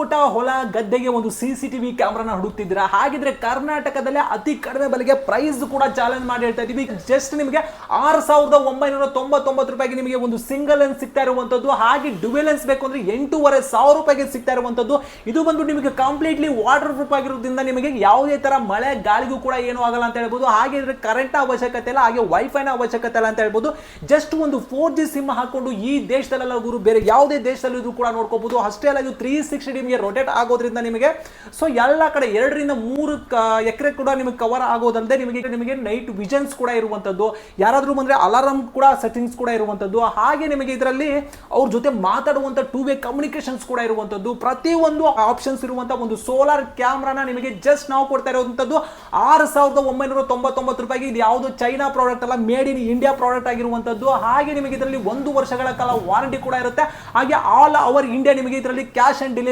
ತೋಟ ಹೊಲ ಗದ್ದೆಗೆ ಒಂದು CCTV ಕ್ಯಾಮ್ರಾನ ಹುಡುಕ್ತಿದ್ದೀರಾ? ಹಾಗಿದ್ರೆ ಕರ್ನಾಟಕದಲ್ಲೇ ಅತಿ ಕಡಿಮೆ ಬೆಲೆಗೆ ಪ್ರೈಸ್ ಕೂಡ ಚಾಲೆಂಜ್ ಮಾಡಿ ಹೇಳ್ತಾ ಇದೀವಿ. ಜಸ್ಟ್ ನಿಮಗೆ 6,999 ರೂಪಾಯಿಗೆ ನಿಮಗೆ ಒಂದು ಸಿಂಗಲ್ ಲೆನ್ಸ್ ಸಿಗ್ತಾ ಇರುವಂತದ್ದು, ಹಾಗೆ ಡ್ಯುಯಲ್ ಲೆನ್ಸ್ ಬೇಕು ಅಂದ್ರೆ 8,500 ರೂಪಾಯಿಗೆ ಸಿಗ್ತಾ ಇರುವಂತದ್ದು. ಇದು ಬಂದ್ಬಿಟ್ಟು ನಿಮಗೆ ಕಂಪ್ಲೀಟ್ಲಿ ವಾಟರ್ ಪ್ರೂಫ್ ಆಗಿರೋದ್ರಿಂದ ನಿಮಗೆ ಯಾವುದೇ ತರ ಮಳೆ ಗಾಳಿಗೂ ಕೂಡ ಏನು ಆಗಲ್ಲ ಅಂತ ಹೇಳ್ಬೋದು. ಹಾಗೆ ಇದ್ರೆ ಕರೆಂಟ್ ಅವಶ್ಯಕತೆ ಇಲ್ಲ, ಹಾಗೆ ವೈಫೈನ ಅವಶ್ಯಕತೆ ಇಲ್ಲ ಅಂತ ಹೇಳ್ಬೋದು. ಜಸ್ಟ್ ಒಂದು 4G ಸಿಮ್ ಹಾಕೊಂಡು ಈ ದೇಶದಲ್ಲೆಲ್ಲ ಗುರು ಬೇರೆ ಯಾವುದೇ ದೇಶದಲ್ಲಿ ಕೂಡ ನೋಡ್ಕೋಬಹುದು. ಅಷ್ಟೇ ಅಲ್ಲ, ಇದು 360 ಡಿಗ್ರಿಗೆ ರೊಟೇಟ್ ಆಗೋದ್ರಿಂದ ನಿಮಗೆ ಸೊ ಎಲ್ಲ ಕಡೆ 2 ರಿಂದ 3 ಎಕರೆ ಕೂಡ ನಿಮಗೆ ಕವರ್ ಆಗೋದಲ್ಲದೆ ನಿಮಗೆ ನೈಟ್ ವಿಷನ್ಸ್ ಕೂಡ ಇರುವಂತದ್ದು, ಯಾರಾದ್ರೂ ಬಂದ್ರೆ ಅಲಾರಾಮ್ ಕೂಡ ಸೆಟ್ಟಿಂಗ್ಸ್ ಕೂಡ ಇರುವಂತದ್ದು, ಹಾಗೆ ನಿಮಗೆ ಇದರಲ್ಲಿ ಅವ್ರ ಜೊತೆ ಮಾತಾಡುವಂತ 2 ವೇ ಕಮ್ಯುನಿಕೇಶನ್ಸ್ ಕೂಡ ಇರುವಂತದ್ದು, ಪ್ರತಿಯೊಂದು ಆಪ್ಷನ್ಸ್ ಇರುವಂತ ಒಂದು ಸೋಲಾರ್ ಕ್ಯಾಮ್ರಾನ ನಿಮಗೆ ಜಸ್ಟ್ ನಾವು ಕೊಡ್ತಾ ಇರುವಂತದ್ದು 6,999 ರೂಪಾಯಿಗೆ. ಇದು ಯಾವುದು ಚೈನಾ ಪ್ರಾಡಕ್ಟ್ ಅಲ್ಲ, ಮೇಡ್ ಇನ್ ಇಂಡಿಯಾ ಪ್ರಾಡಕ್ಟ್ ಆಗಿರುವಂತದ್ದು. ಹಾಗೆ ನಿಮಗೆ ಇದರಲ್ಲಿ 1 ವರ್ಷಗಳ ಕಾಲ ವಾರಂಟಿ ಕೂಡ ಇರುತ್ತೆ. ಹಾಗೆ ಆಲ್ ಓವರ್ ಇಂಡಿಯಾ ನಿಮಗೆ ಇದರಲ್ಲಿ ಕ್ಯಾಶ್ ಅಂಡ್ ಡೆಲಿವರಿ